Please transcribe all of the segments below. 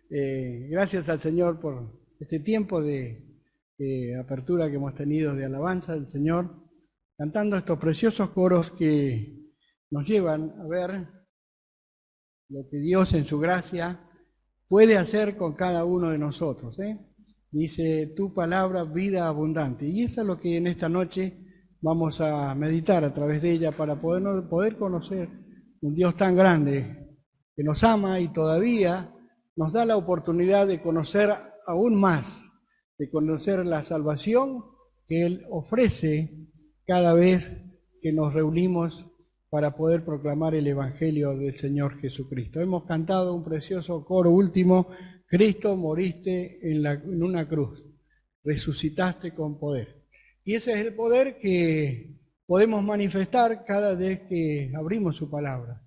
Gracias al Señor por este tiempo de apertura que hemos tenido de alabanza del Señor, cantando estos preciosos coros que nos llevan a ver lo que Dios en su gracia puede hacer con cada uno de nosotros. Dice, tu palabra, vida abundante. Y eso es lo que en esta noche vamos a meditar a través de ella para poder conocer un Dios tan grande que nos ama y todavía nos da la oportunidad de conocer aún más, de conocer la salvación que Él ofrece cada vez que nos reunimos para poder proclamar el Evangelio del Señor Jesucristo. Hemos cantado un precioso coro último, Cristo, moriste en una cruz, resucitaste con poder. Y ese es el poder que podemos manifestar cada vez que abrimos su palabra.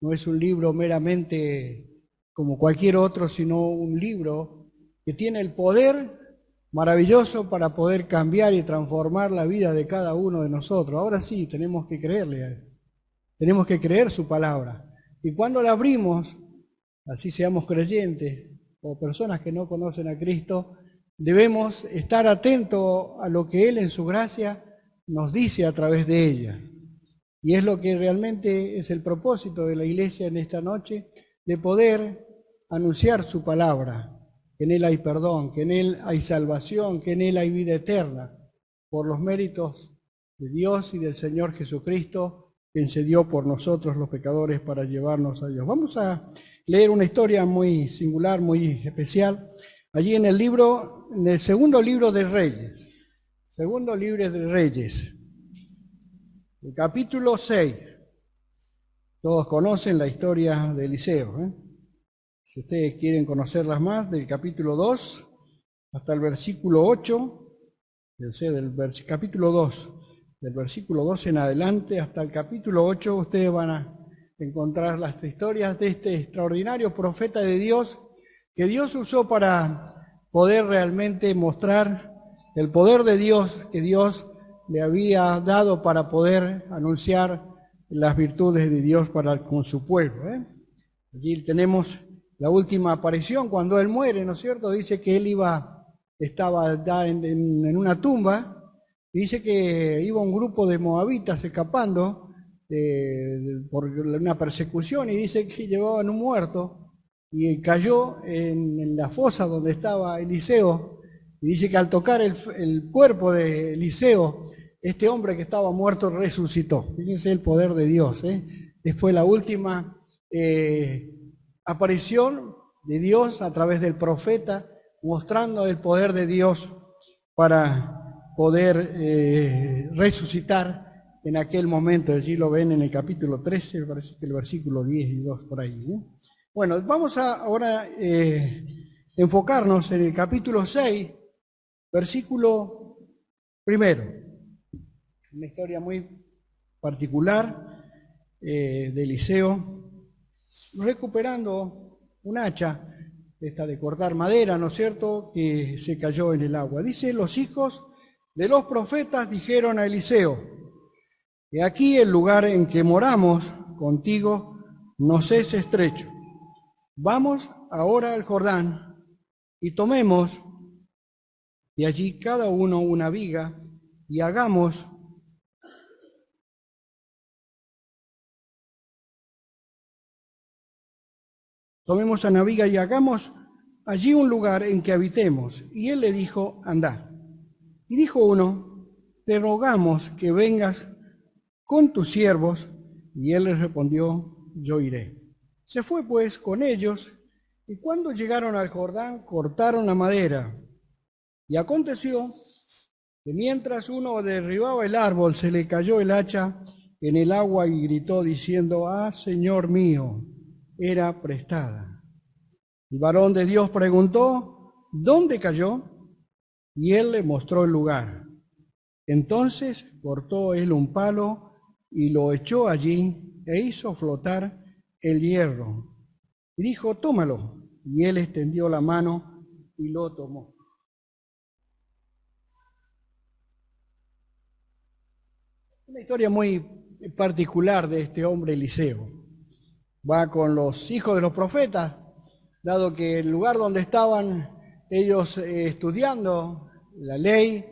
No es un libro meramente como cualquier otro, sino un libro que tiene el poder maravilloso para poder cambiar y transformar la vida de cada uno de nosotros. Ahora sí, tenemos que creerle a Él. Tenemos que creer su palabra. Y cuando la abrimos, así seamos creyentes o personas que no conocen a Cristo, debemos estar atentos a lo que Él en su gracia nos dice a través de ella. Y es lo que realmente es el propósito de la iglesia en esta noche, de poder anunciar su palabra, que en Él hay perdón, que en Él hay salvación, que en Él hay vida eterna, por los méritos de Dios y del Señor Jesucristo, quien se dio por nosotros los pecadores para llevarnos a Dios. Vamos a leer una historia muy singular, muy especial, allí en el segundo libro de Reyes, el capítulo 6. Todos conocen la historia de Eliseo. Si ustedes quieren conocerlas más, del capítulo 2 hasta el versículo 8, capítulo 2, del versículo 2 en adelante hasta el capítulo 8, ustedes van a encontrar las historias de este extraordinario profeta de Dios que Dios usó para poder realmente mostrar el poder de Dios que Dios le había dado para poder anunciar las virtudes de Dios con su pueblo. Allí tenemos la última aparición cuando él muere, ¿no es cierto? Dice que él estaba en una tumba. Dice que iba un grupo de moabitas escapando por una persecución y dice que llevaban un muerto y cayó en la fosa donde estaba Eliseo. Y dice que al tocar el cuerpo de Eliseo, este hombre que estaba muerto resucitó. Fíjense el poder de Dios. Fue la última aparición de Dios a través del profeta, mostrando el poder de Dios para poder resucitar en aquel momento. Allí lo ven en el capítulo 13, parece que el versículo 10 y 2 por ahí. Bueno, vamos a ahora enfocarnos en el capítulo 6, versículo 1. Una historia muy particular de Eliseo, recuperando un hacha, esta de cortar madera, ¿no es cierto?, que se cayó en el agua. Dice, los hijos de los profetas dijeron a Eliseo, he aquí el lugar en que moramos contigo nos es estrecho. Vamos ahora al Jordán y tomemos de allí cada uno una viga y tomemos una viga y hagamos allí un lugar en que habitemos. Y él le dijo, andad. Y dijo uno, te rogamos que vengas con tus siervos. Y él le respondió, yo iré. Se fue pues con ellos, y cuando llegaron al Jordán, cortaron la madera. Y aconteció que mientras uno derribaba el árbol, se le cayó el hacha en el agua y gritó diciendo, ah, Señor mío, era prestada. El varón de Dios preguntó, ¿dónde cayó? Y él le mostró el lugar. Entonces cortó él un palo y lo echó allí e hizo flotar el hierro. Y dijo, tómalo. Y él extendió la mano y lo tomó. Una historia muy particular de este hombre Eliseo. Va con los hijos de los profetas dado que el lugar donde estaban ellos estudiando la ley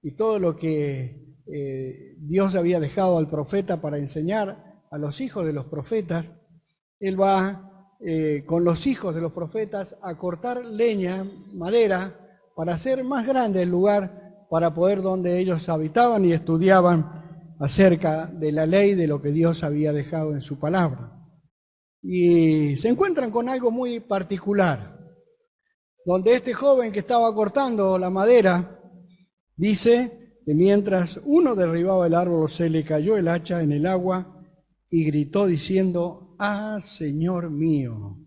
y todo lo que Dios había dejado al profeta para enseñar a los hijos de los profetas, él va con los hijos de los profetas a cortar leña, madera, para hacer más grande el lugar para poder donde ellos habitaban y estudiaban acerca de la ley, de lo que Dios había dejado en su palabra. Y se encuentran con algo muy particular, donde este joven que estaba cortando la madera dice que mientras uno derribaba el árbol se le cayó el hacha en el agua y gritó diciendo: ¡Ah, Señor mío!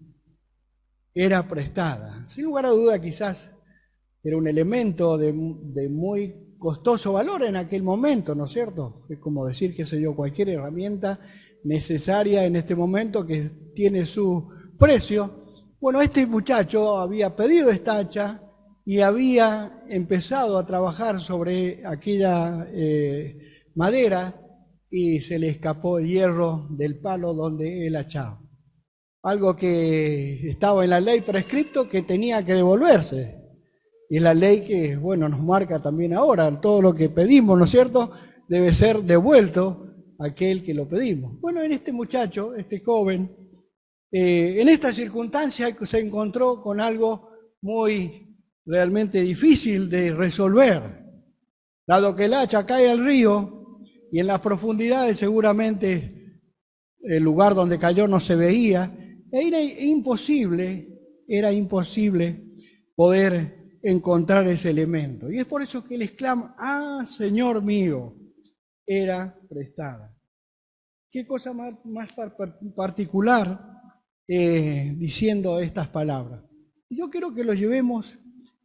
Era prestada. Sin lugar a duda, quizás era un elemento de muy costoso valor en aquel momento, ¿no es cierto? Es como decir, qué sé yo, cualquier herramienta necesaria en este momento que tiene su precio. Bueno, este muchacho había pedido esta hacha y había empezado a trabajar sobre aquella madera y se le escapó el hierro del palo donde él hachaba. Algo que estaba en la ley prescripto que tenía que devolverse. Y la ley que, bueno, nos marca también ahora, todo lo que pedimos, ¿no es cierto?, debe ser devuelto a aquel que lo pedimos. Bueno, en este muchacho, este joven, en esta circunstancia se encontró con algo muy realmente difícil de resolver, dado que el hacha cae al río y en las profundidades seguramente el lugar donde cayó no se veía, era imposible poder encontrar ese elemento. Y es por eso que él exclama: ¡Ah, Señor mío! Era prestada. Qué cosa más particular diciendo estas palabras. Yo quiero que lo llevemos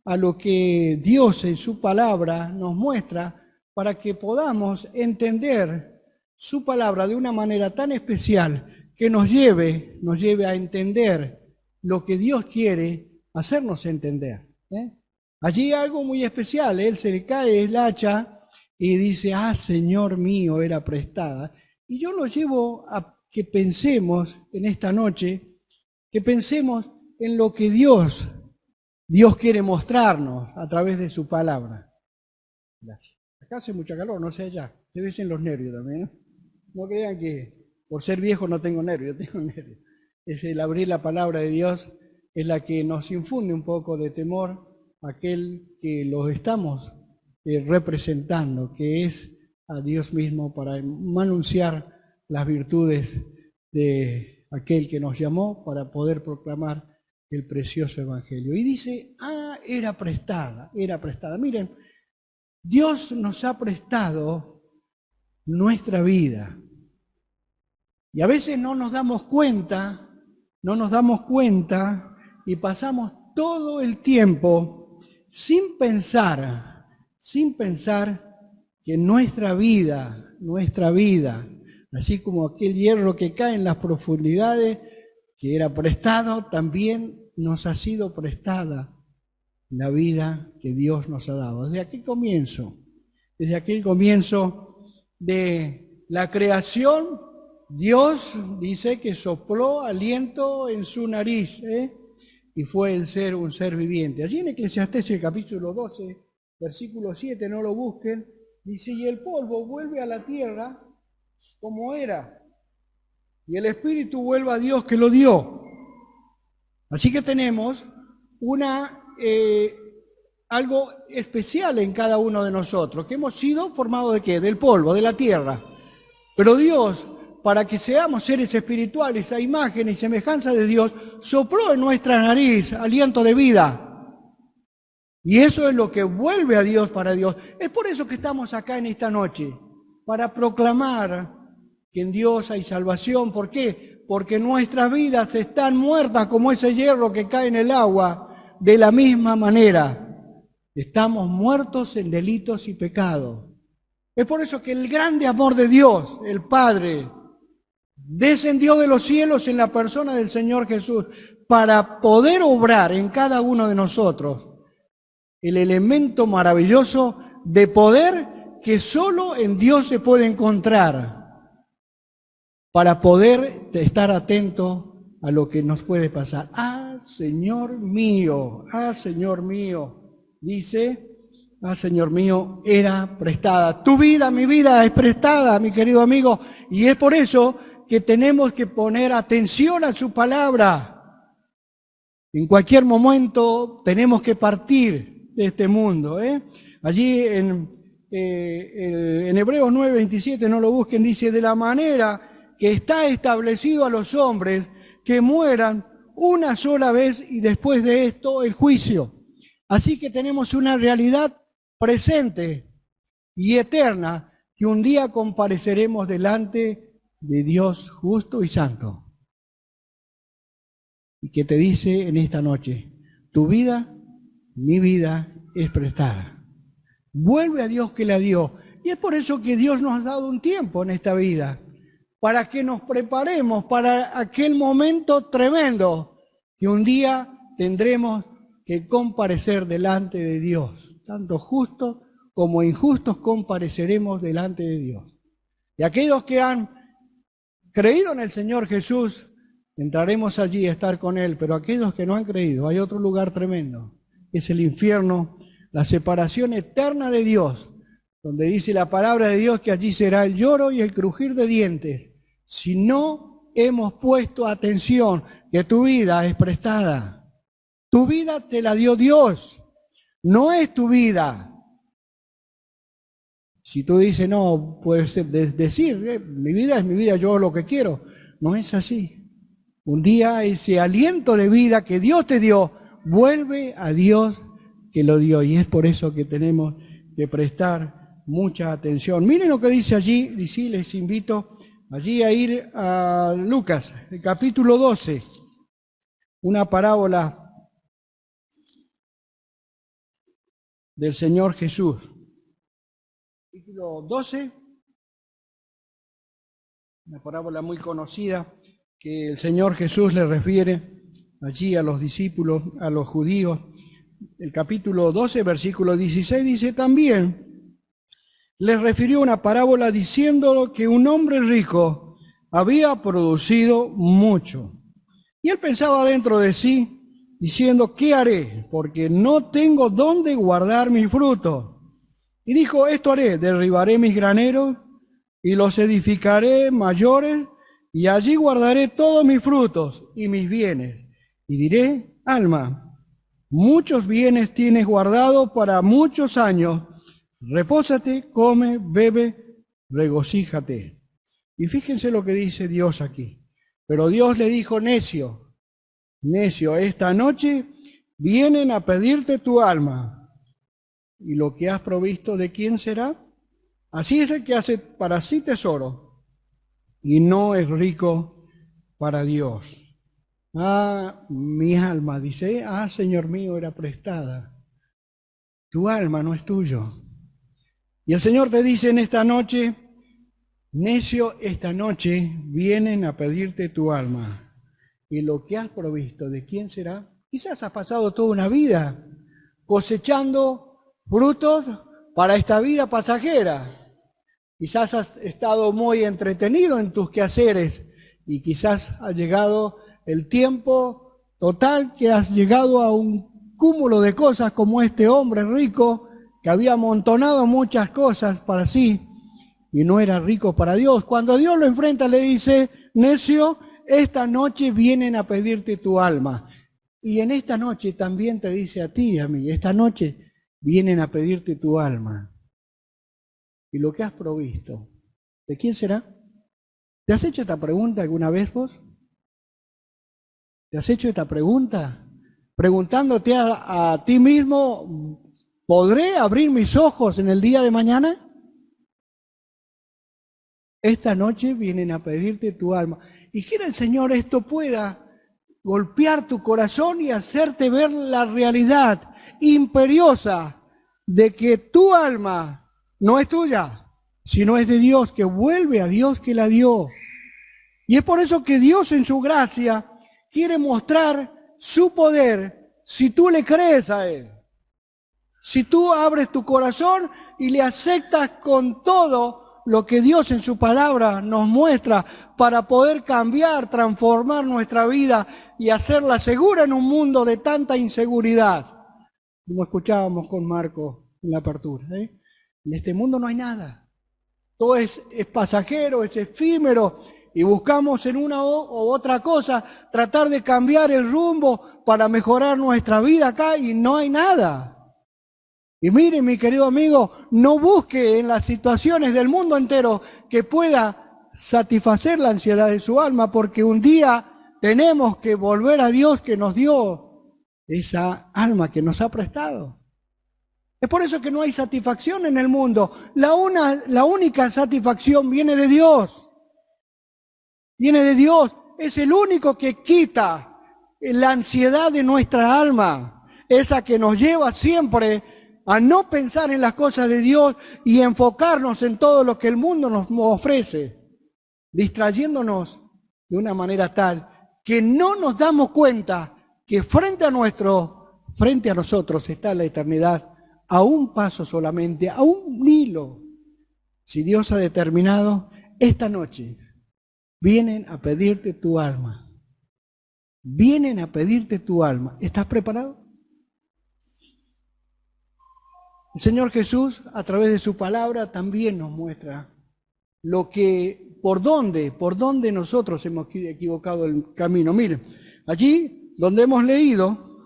a lo que Dios en su palabra nos muestra para que podamos entender su palabra de una manera tan especial que nos lleve a entender lo que Dios quiere hacernos entender. Allí algo muy especial, él se le cae el hacha y dice: ¡Ah, Señor mío, era prestada! Y yo lo llevo a que pensemos en esta noche, que pensemos en lo que Dios quiere mostrarnos a través de su palabra. Gracias. Acá hace mucha calor, no sé allá, se ven los nervios también, ¿no? No crean que por ser viejo no tengo nervios, tengo nervios. Es el abrir la palabra de Dios, es la que nos infunde un poco de temor a aquel que los estamos representando, que es a Dios mismo, para anunciar las virtudes de aquel que nos llamó para poder proclamar el precioso evangelio. Y dice: ¡ah, era prestada, era prestada! Miren, Dios nos ha prestado nuestra vida. Y a veces no nos damos cuenta y pasamos todo el tiempo sin pensar que nuestra vida, así como aquel hierro que cae en las profundidades, que era prestado, también nos ha sido prestada la vida que Dios nos ha dado. Desde aquel comienzo de la creación, Dios dice que sopló aliento en su nariz, y fue un ser viviente. Allí en Eclesiastés, capítulo 12, versículo 7, no lo busquen, dice: y el polvo vuelve a la tierra como era, y el espíritu vuelve a Dios que lo dio. Así que tenemos algo especial en cada uno de nosotros, que hemos sido formados ¿de qué? Del polvo, de la tierra. Pero Dios, para que seamos seres espirituales a imagen y semejanza de Dios, sopló en nuestra nariz aliento de vida. Y eso es lo que vuelve a Dios para Dios. Es por eso que estamos acá en esta noche, para proclamar que en Dios hay salvación. ¿Por qué? Porque nuestras vidas están muertas como ese hierro que cae en el agua. De la misma manera, estamos muertos en delitos y pecados. Es por eso que el grande amor de Dios, el Padre, descendió de los cielos en la persona del Señor Jesús para poder obrar en cada uno de nosotros el elemento maravilloso de poder que solo en Dios se puede encontrar, para poder estar atento a lo que nos puede pasar. Ah, Señor mío, dice, ah, Señor mío, era prestada. Tu vida, mi vida es prestada, mi querido amigo, y es por eso que tenemos que poner atención a su palabra. En cualquier momento tenemos que partir de este mundo. Allí en Hebreos 9:27, no lo busquen, dice, de la manera que está establecido a los hombres que mueran una sola vez y después de esto el juicio. Así que tenemos una realidad presente y eterna que un día compareceremos delante de Dios justo y santo. Y que te dice en esta noche, tu vida, mi vida es prestada. Vuelve a Dios que la dio. Y es por eso que Dios nos ha dado un tiempo en esta vida, para que nos preparemos para aquel momento tremendo que un día tendremos que comparecer delante de Dios. Tanto justos como injustos compareceremos delante de Dios. Y aquellos que han creído en el Señor Jesús, entraremos allí a estar con Él, pero aquellos que no han creído, hay otro lugar tremendo, es el infierno, la separación eterna de Dios, donde dice la palabra de Dios que allí será el lloro y el crujir de dientes, si no hemos puesto atención que tu vida es prestada. Tu vida te la dio Dios, no es tu vida. Si tú dices, no, puedes decir, mi vida es mi vida, yo hago lo que quiero. No es así. Un día ese aliento de vida que Dios te dio, vuelve a Dios que lo dio. Y es por eso que tenemos que prestar mucha atención. Miren lo que dice allí, y sí, les invito allí a ir a Lucas, el capítulo 12, una parábola del Señor Jesús. Capítulo 12, una parábola muy conocida que el Señor Jesús le refiere allí a los discípulos, a los judíos. El capítulo 12, versículo 16 dice también, les refirió una parábola diciendo que un hombre rico había producido mucho. Y él pensaba dentro de sí, diciendo, ¿qué haré? Porque no tengo dónde guardar mi fruto. Y dijo, esto haré, derribaré mis graneros y los edificaré mayores, y allí guardaré todos mis frutos y mis bienes. Y diré, alma, muchos bienes tienes guardados para muchos años, repósate, come, bebe, regocíjate. Y fíjense lo que dice Dios aquí. Pero Dios le dijo, necio, necio, esta noche vienen a pedirte tu alma. ¿Y lo que has provisto de quién será? Así es el que hace para sí tesoro y no es rico para Dios. Ah, mi alma, dice, ah, Señor mío, era prestada. Tu alma no es tuyo. Y el Señor te dice en esta noche, necio, esta noche vienen a pedirte tu alma. ¿Y lo que has provisto de quién será? Quizás has pasado toda una vida cosechando frutos para esta vida pasajera. Quizás has estado muy entretenido en tus quehaceres y quizás ha llegado el tiempo total que has llegado a un cúmulo de cosas como este hombre rico que había amontonado muchas cosas para sí y no era rico para Dios. Cuando Dios lo enfrenta le dice, necio, esta noche vienen a pedirte tu alma. Y en esta noche también te dice a ti y a mí, esta noche vienen a pedirte tu alma. Y lo que has provisto, ¿de quién será? ¿Te has hecho esta pregunta alguna vez vos? ¿Te has hecho esta pregunta? Preguntándote a ti mismo, ¿podré abrir mis ojos en el día de mañana? Esta noche vienen a pedirte tu alma. Y quiera el Señor esto pueda golpear tu corazón y hacerte ver la realidad imperiosa de que tu alma no es tuya, sino es de Dios, que vuelve a Dios que la dio. Y es por eso que Dios en su gracia quiere mostrar su poder si tú le crees a Él. Si tú abres tu corazón y le aceptas con todo lo que Dios en su palabra nos muestra para poder cambiar, transformar nuestra vida y hacerla segura en un mundo de tanta inseguridad. Como escuchábamos con Marco en la apertura, ¿eh? En este mundo no hay nada. Todo es pasajero, es efímero, y buscamos en una u otra cosa tratar de cambiar el rumbo para mejorar nuestra vida acá y no hay nada. Y mire, mi querido amigo, no busque en las situaciones del mundo entero que pueda satisfacer la ansiedad de su alma, porque un día tenemos que volver a Dios que nos dio esa alma que nos ha prestado. Es por eso que no hay satisfacción en el mundo. La única satisfacción viene de Dios. Viene de Dios. Es el único que quita la ansiedad de nuestra alma. Esa que nos lleva siempre a no pensar en las cosas de Dios y enfocarnos en todo lo que el mundo nos ofrece, distrayéndonos de una manera tal que no nos damos cuenta que frente a nosotros está la eternidad, a un paso solamente, a un hilo. Si Dios ha determinado, esta noche vienen a pedirte tu alma. Vienen a pedirte tu alma. ¿Estás preparado? El Señor Jesús, a través de su palabra, también nos muestra por dónde nosotros hemos equivocado el camino. Miren, allí donde hemos leído,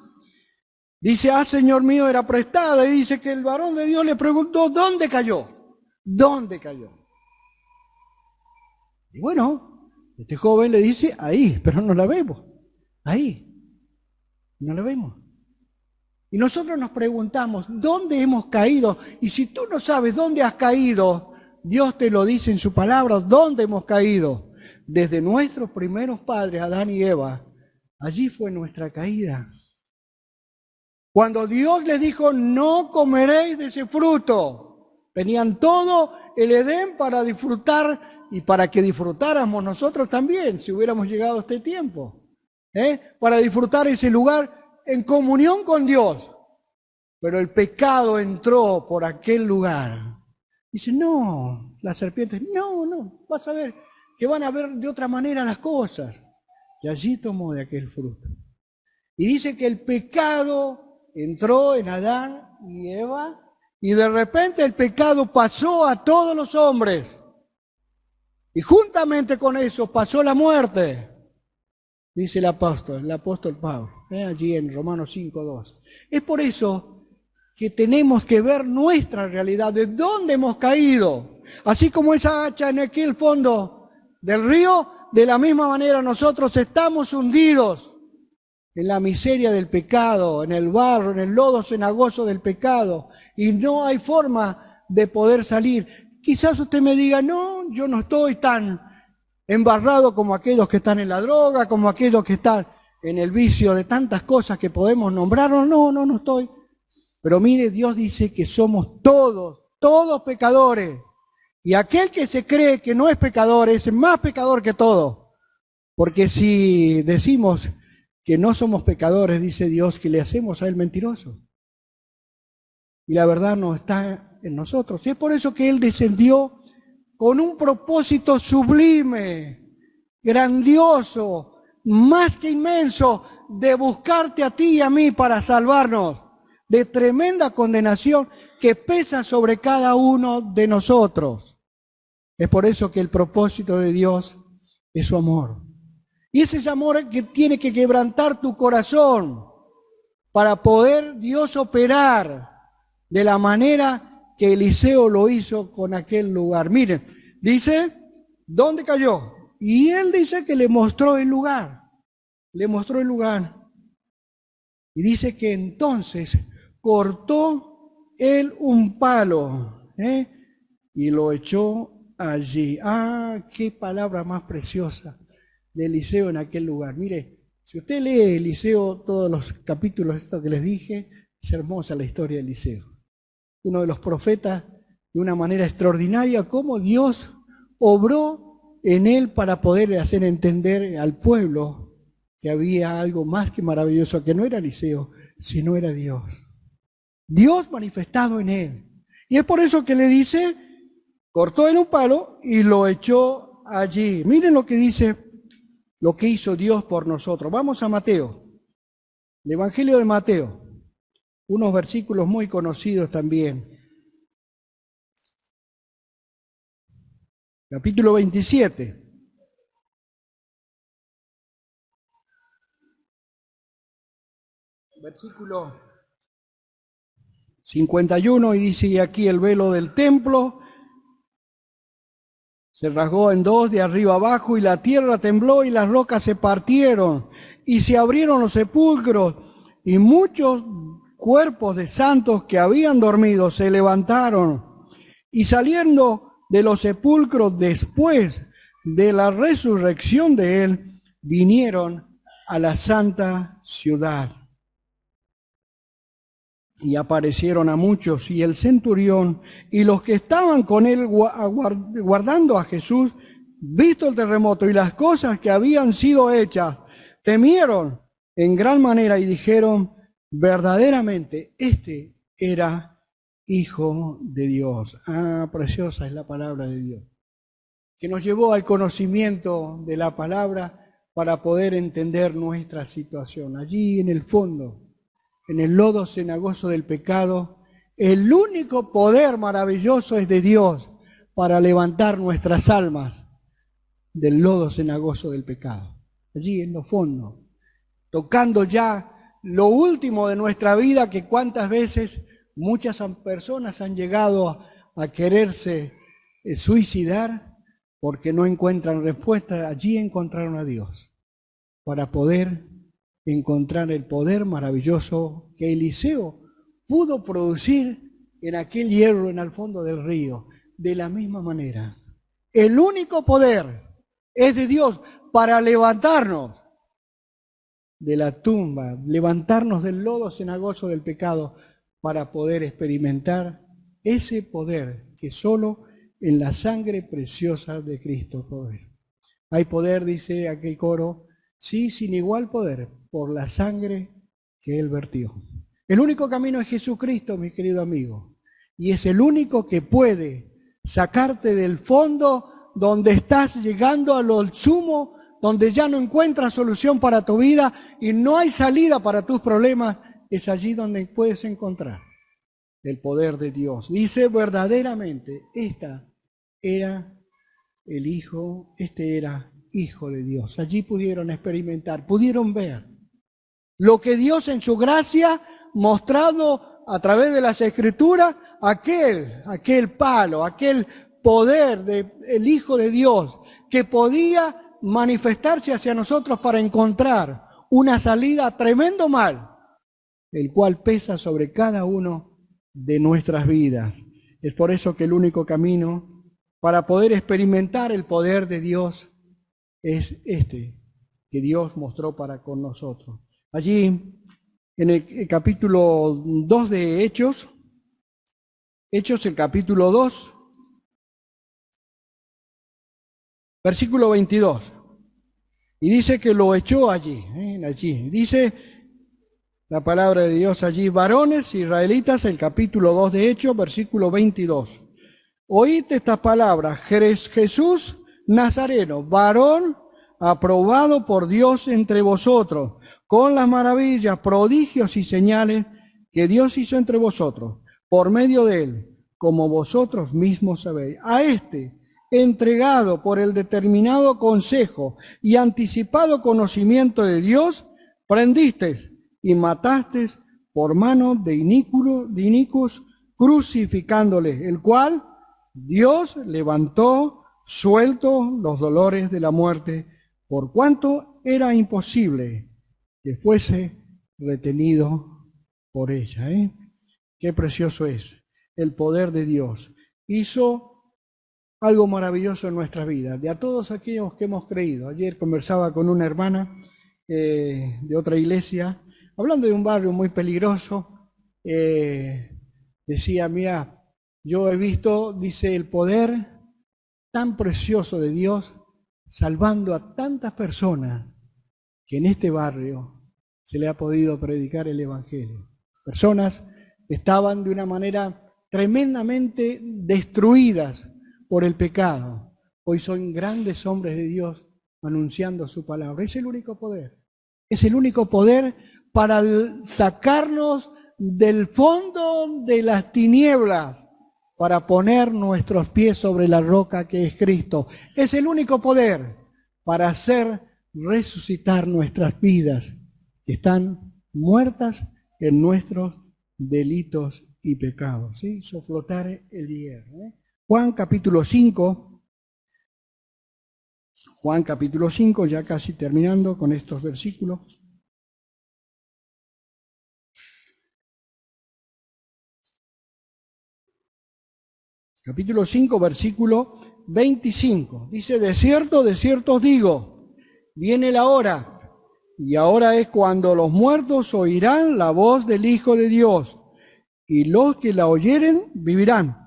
dice, Señor mío, era prestada, y dice que el varón de Dios le preguntó, ¿dónde cayó? ¿Dónde cayó? Y bueno, este joven le dice, ahí, pero no la vemos, ahí, no la vemos. Y nosotros nos preguntamos, ¿dónde hemos caído? Y si tú no sabes dónde has caído, Dios te lo dice en su palabra, ¿dónde hemos caído? Desde nuestros primeros padres, Adán y Eva, allí fue nuestra caída. Cuando Dios les dijo, no comeréis de ese fruto, tenían todo el Edén para disfrutar y para que disfrutáramos nosotros también, si hubiéramos llegado a este tiempo, para disfrutar ese lugar en comunión con Dios, pero el pecado entró por aquel lugar. Dice, no, las serpientes, no, vas a ver que van a ver de otra manera las cosas. Y allí tomó de aquel fruto. Y dice que el pecado entró en Adán y Eva, y de repente el pecado pasó a todos los hombres. Y juntamente con eso pasó la muerte. Dice el apóstol Pablo, allí en Romanos 5:2. Es por eso que tenemos que ver nuestra realidad, de dónde hemos caído. Así como esa hacha en aquel fondo del río, de la misma manera nosotros estamos hundidos en la miseria del pecado, en el barro, en el lodo cenagoso del pecado, y no hay forma de poder salir. Quizás usted me diga, no, yo no estoy tan embarrado como aquellos que están en la droga, como aquellos que están en el vicio de tantas cosas que podemos nombrar. No estoy. Pero mire, Dios dice que somos todos pecadores. Y aquel que se cree que no es pecador es más pecador que todo. Porque si decimos que no somos pecadores, dice Dios, que le hacemos a él mentiroso. Y la verdad no está en nosotros. Y es por eso que él descendió con un propósito sublime, grandioso, más que inmenso, de buscarte a ti y a mí para salvarnos de tremenda condenación que pesa sobre cada uno de nosotros. Es por eso que el propósito de Dios es su amor. Y es ese amor que tiene que quebrantar tu corazón para poder Dios operar de la manera que Eliseo lo hizo con aquel lugar. Miren, dice, ¿dónde cayó? Y él dice que le mostró el lugar. Le mostró el lugar. Y dice que entonces cortó él un palo, y lo echó allí. Qué palabra más preciosa de Eliseo en aquel lugar. Mire, si usted lee Eliseo, todos los capítulos estos que les dije, es hermosa la historia de Eliseo. Uno de los profetas, de una manera extraordinaria, cómo Dios obró en él para poder hacer entender al pueblo que había algo más que maravilloso, que no era Eliseo, sino era Dios. Dios manifestado en él. Y es por eso que le dice cortó en un palo y lo echó allí. Miren lo que dice, lo que hizo Dios por nosotros. Vamos a Mateo, el Evangelio de Mateo, unos versículos muy conocidos también. Capítulo 27. Versículo 51, y dice, y aquí el velo del templo se rasgó en dos de arriba abajo, y la tierra tembló y las rocas se partieron, y se abrieron los sepulcros, y muchos cuerpos de santos que habían dormido se levantaron, y saliendo de los sepulcros después de la resurrección de él, vinieron a la santa ciudad. Y aparecieron a muchos, y el centurión y los que estaban con él guardando a Jesús, visto el terremoto y las cosas que habían sido hechas, temieron en gran manera y dijeron, verdaderamente este era Hijo de Dios. Ah, preciosa es la palabra de Dios, que nos llevó al conocimiento de la palabra para poder entender nuestra situación. Allí en el fondo, en el lodo cenagoso del pecado, el único poder maravilloso es de Dios para levantar nuestras almas del lodo cenagoso del pecado. Allí en lo fondo, tocando ya lo último de nuestra vida, que cuántas veces muchas personas han llegado a quererse suicidar porque no encuentran respuesta. Allí encontraron a Dios para poder encontrar el poder maravilloso que Eliseo pudo producir en aquel hierro en el fondo del río. De la misma manera, el único poder es de Dios para levantarnos de la tumba, levantarnos del lodo cenagoso del pecado, para poder experimentar ese poder que solo en la sangre preciosa de Cristo puede haber. Hay poder, dice aquel coro, sí, sin igual poder, por la sangre que Él vertió. El único camino es Jesucristo, mi querido amigo, y es el único que puede sacarte del fondo donde estás llegando a lo sumo, donde ya no encuentras solución para tu vida y no hay salida para tus problemas. Es allí donde puedes encontrar el poder de Dios. Dice, verdaderamente, este era Hijo de Dios. Allí pudieron experimentar, pudieron ver lo que Dios en su gracia, mostrado a través de las Escrituras, aquel palo, aquel poder del Hijo de Dios, que podía manifestarse hacia nosotros para encontrar una salida a tremendo mal, el cual pesa sobre cada uno de nuestras vidas. Es por eso que el único camino para poder experimentar el poder de Dios es este que Dios mostró para con nosotros. Allí, en el capítulo 2 de Hechos, el capítulo 2, versículo 22, y dice que lo echó allí, dice la palabra de Dios allí, varones israelitas, el capítulo 2 de Hechos, versículo 22. Oíd estas palabras, Jesús Nazareno, varón aprobado por Dios entre vosotros, con las maravillas, prodigios y señales que Dios hizo entre vosotros, por medio de él, como vosotros mismos sabéis. A este, entregado por el determinado consejo y anticipado conocimiento de Dios, prendisteis y matasteis por mano de inicuos, crucificándole, el cual Dios levantó suelto los dolores de la muerte, por cuanto era imposible que fuese retenido por ella. Qué precioso es el poder de Dios. Hizo algo maravilloso en nuestra vida, de a todos aquellos que hemos creído. Ayer conversaba con una hermana de otra iglesia, hablando de un barrio muy peligroso. Decía, mira, yo he visto, dice, el poder tan precioso de Dios salvando a tantas personas que en este barrio se le ha podido predicar el Evangelio. Personas que estaban de una manera tremendamente destruidas por el pecado. Hoy son grandes hombres de Dios anunciando su palabra. Es el único poder. Es el único poder para sacarnos del fondo de las tinieblas, para poner nuestros pies sobre la roca que es Cristo. Es el único poder para hacer resucitar nuestras vidas que están muertas en nuestros delitos y pecados. ¿Sí? Soflotar el hierro. Juan capítulo 5. Juan capítulo 5, ya casi terminando con estos versículos. Capítulo 5, versículo 25. Dice, de cierto os digo, viene la hora, y ahora es cuando los muertos oirán la voz del Hijo de Dios, y los que la oyeren vivirán,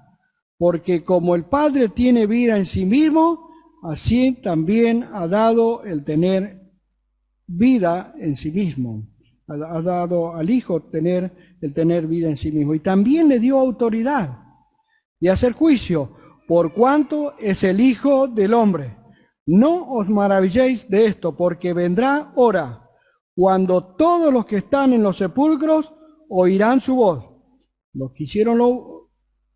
porque como el Padre tiene vida en sí mismo, así también ha dado el tener vida en sí mismo. Ha dado al Hijo el tener vida en sí mismo. Y también le dio autoridad de hacer juicio, por cuanto es el Hijo del Hombre. No os maravilléis de esto, porque vendrá hora cuando todos los que están en los sepulcros oirán su voz. Los que hicieron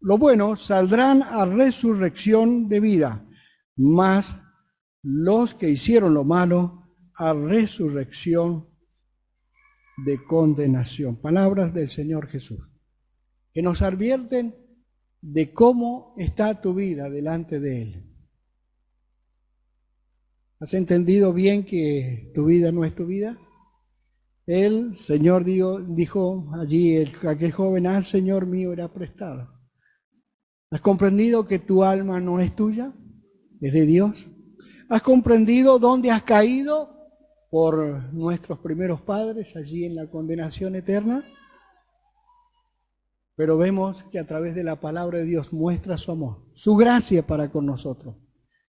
lo bueno saldrán a resurrección de vida, mas los que hicieron lo malo a resurrección de condenación. Palabras del Señor Jesús, que nos advierten de cómo está tu vida delante de Él. ¿Has entendido bien que tu vida no es tu vida? El Señor dijo allí, aquel joven, Señor mío, era prestada. ¿Has comprendido que tu alma no es tuya? Es de Dios. ¿Has comprendido dónde has caído por nuestros primeros padres allí en la condenación eterna? Pero vemos que a través de la palabra de Dios muestra su amor, su gracia para con nosotros.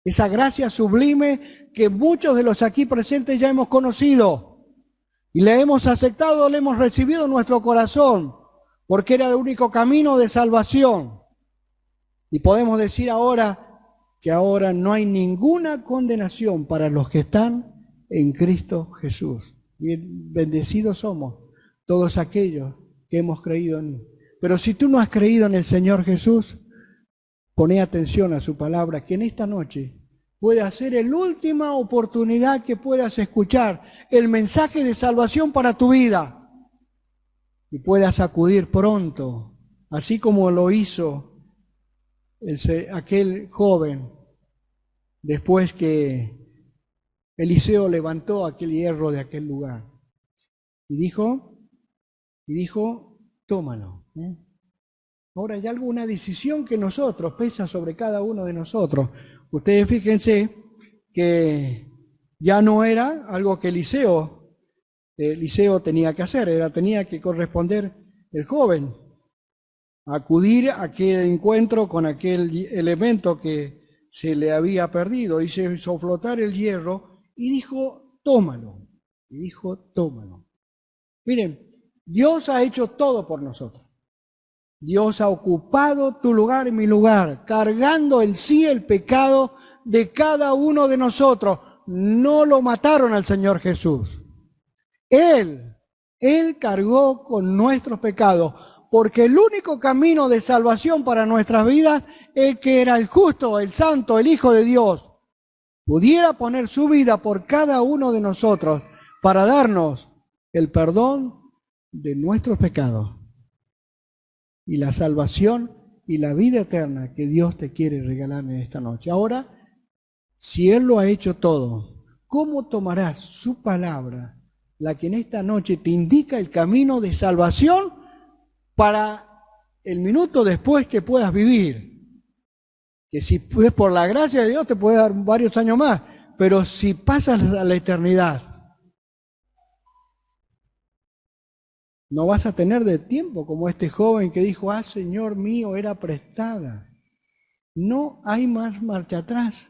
Esa gracia sublime que muchos de los aquí presentes ya hemos conocido y le hemos aceptado, le hemos recibido en nuestro corazón, porque era el único camino de salvación. Y podemos decir ahora que ahora no hay ninguna condenación para los que están en Cristo Jesús. Y bendecidos somos todos aquellos que hemos creído en Él. Pero si tú no has creído en el Señor Jesús, poné atención a su palabra, que en esta noche puede ser la última oportunidad que puedas escuchar el mensaje de salvación para tu vida y puedas acudir pronto, así como lo hizo aquel joven después que Eliseo levantó aquel hierro de aquel lugar y dijo, tómalo. Ahora hay alguna decisión que pesa sobre cada uno de nosotros. Ustedes fíjense que ya no era algo que Eliseo tenía que hacer, tenía que corresponder el joven, acudir a aquel encuentro con aquel elemento que se le había perdido, dice, soflotar el hierro, y dijo, tómalo. Miren, Dios ha hecho todo por nosotros. Dios ha ocupado tu lugar y mi lugar, cargando en sí el pecado de cada uno de nosotros. No lo mataron al Señor Jesús. Él cargó con nuestros pecados, porque el único camino de salvación para nuestras vidas es que era el justo, el santo, el Hijo de Dios, pudiera poner su vida por cada uno de nosotros para darnos el perdón de nuestros pecados y la salvación y la vida eterna que Dios te quiere regalar en esta noche. Ahora, si Él lo ha hecho todo, ¿cómo tomarás su palabra, la que en esta noche te indica el camino de salvación para el minuto después que puedas vivir? Que si es por la gracia de Dios te puede dar varios años más, pero si pasas a la eternidad, no vas a tener de tiempo como este joven que dijo, Señor mío, era prestada. No hay más marcha atrás.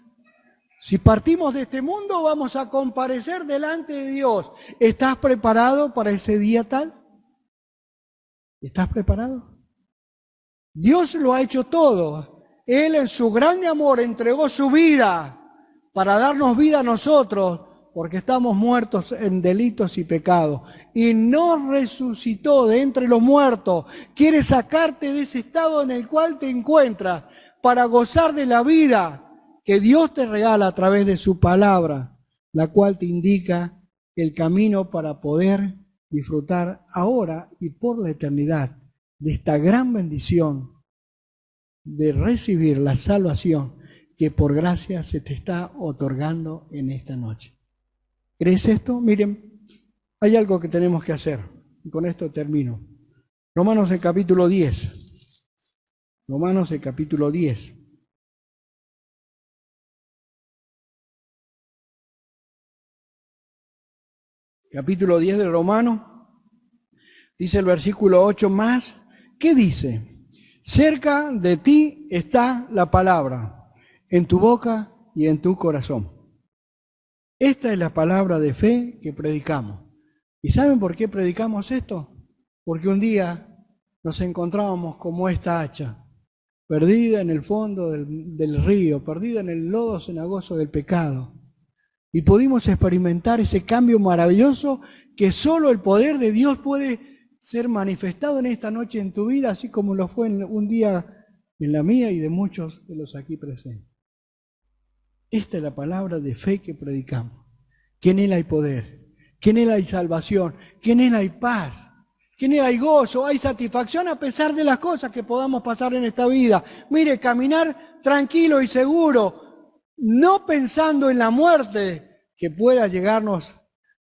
Si partimos de este mundo, vamos a comparecer delante de Dios. ¿Estás preparado para ese día tal? ¿Estás preparado? Dios lo ha hecho todo. Él en su grande amor entregó su vida para darnos vida a nosotros, porque estamos muertos en delitos y pecados. Y nos resucitó de entre los muertos. Quiere sacarte de ese estado en el cual te encuentras para gozar de la vida que Dios te regala a través de su palabra, la cual te indica el camino para poder disfrutar ahora y por la eternidad de esta gran bendición de recibir la salvación que por gracia se te está otorgando en esta noche. ¿Crees esto? Miren, hay algo que tenemos que hacer, y con esto termino. Romanos el capítulo 10. Romanos el capítulo 10. Capítulo 10 de Romanos, dice el versículo 8 más, ¿qué dice? Cerca de ti está la palabra, en tu boca y en tu corazón. Esta es la palabra de fe que predicamos. ¿Y saben por qué predicamos esto? Porque un día nos encontrábamos como esta hacha, perdida en el fondo del río, perdida en el lodo cenagoso del pecado. Y pudimos experimentar ese cambio maravilloso que solo el poder de Dios puede ser manifestado en esta noche en tu vida, así como lo fue un día en la mía y de muchos de los aquí presentes. Esta es la palabra de fe que predicamos, que en Él hay poder, que en Él hay salvación, que en Él hay paz, que en Él hay gozo, hay satisfacción a pesar de las cosas que podamos pasar en esta vida. Mire, caminar tranquilo y seguro, no pensando en la muerte que pueda llegarnos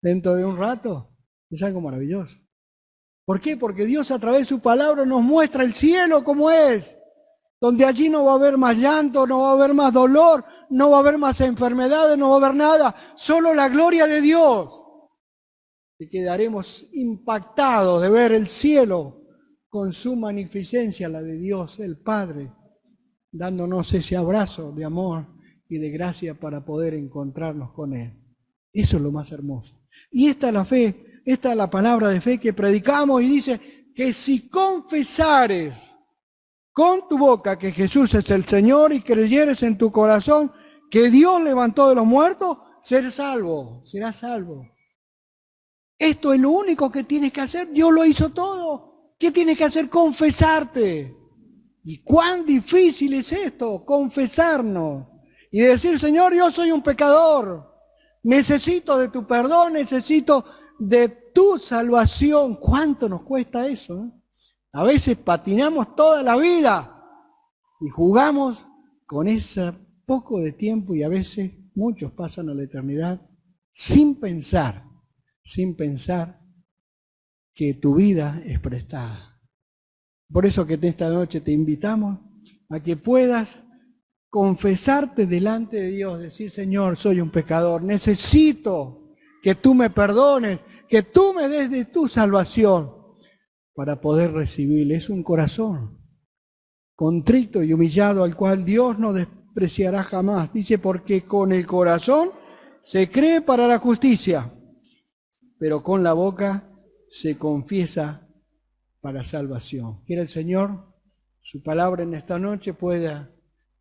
dentro de un rato, es algo maravilloso. ¿Por qué? Porque Dios a través de su palabra nos muestra el cielo como es, donde allí no va a haber más llanto, no va a haber más dolor, no va a haber más enfermedades, no va a haber nada, solo la gloria de Dios. Y quedaremos impactados de ver el cielo con su magnificencia, la de Dios, el Padre, dándonos ese abrazo de amor y de gracia para poder encontrarnos con Él. Eso es lo más hermoso. Y esta es la fe, esta es la palabra de fe que predicamos y dice que si confesares con tu boca que Jesús es el Señor y creyeres en tu corazón que Dios levantó de los muertos, serás salvo, serás salvo. Esto es lo único que tienes que hacer, Dios lo hizo todo. ¿Qué tienes que hacer? Confesarte. ¿Y cuán difícil es esto? Confesarnos. Y decir, Señor, yo soy un pecador, necesito de tu perdón, necesito de tu salvación. ¿Cuánto nos cuesta eso? A veces patinamos toda la vida y jugamos con ese poco de tiempo y a veces muchos pasan a la eternidad sin pensar que tu vida es prestada. Por eso que esta noche te invitamos a que puedas confesarte delante de Dios, decir, Señor, soy un pecador, necesito que tú me perdones, que tú me des de tu salvación para poder recibirle. Es un corazón contrito y humillado al cual Dios no despreciará jamás. Dice, porque con el corazón se cree para la justicia, pero con la boca se confiesa para salvación. Quiera el Señor, su palabra en esta noche pueda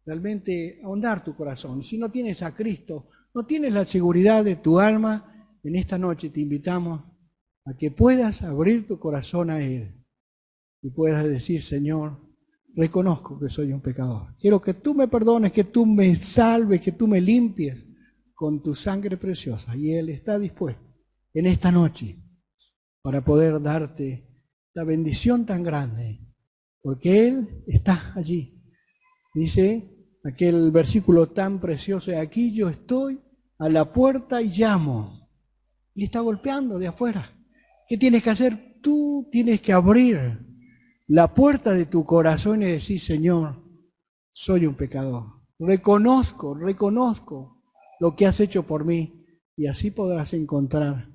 realmente ahondar tu corazón. Si no tienes a Cristo, no tienes la seguridad de tu alma, en esta noche te invitamos a que puedas abrir tu corazón a Él y puedas decir, Señor, reconozco que soy un pecador. Quiero que tú me perdones, que tú me salves, que tú me limpies con tu sangre preciosa. Y Él está dispuesto en esta noche para poder darte la bendición tan grande, porque Él está allí. Dice aquel versículo tan precioso, aquí yo estoy a la puerta y llamo. Y está golpeando de afuera. ¿Qué tienes que hacer? Tú tienes que abrir la puerta de tu corazón y decir, Señor, soy un pecador. Reconozco lo que has hecho por mí y así podrás encontrar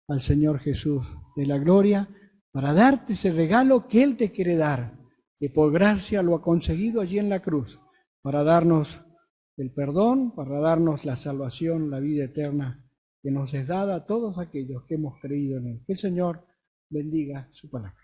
al Señor Jesús de la gloria para darte ese regalo que Él te quiere dar, que por gracia lo ha conseguido allí en la cruz, para darnos el perdón, para darnos la salvación, la vida eterna que nos es dada a todos aquellos que hemos creído en Él. Que el Señor bendiga su palabra.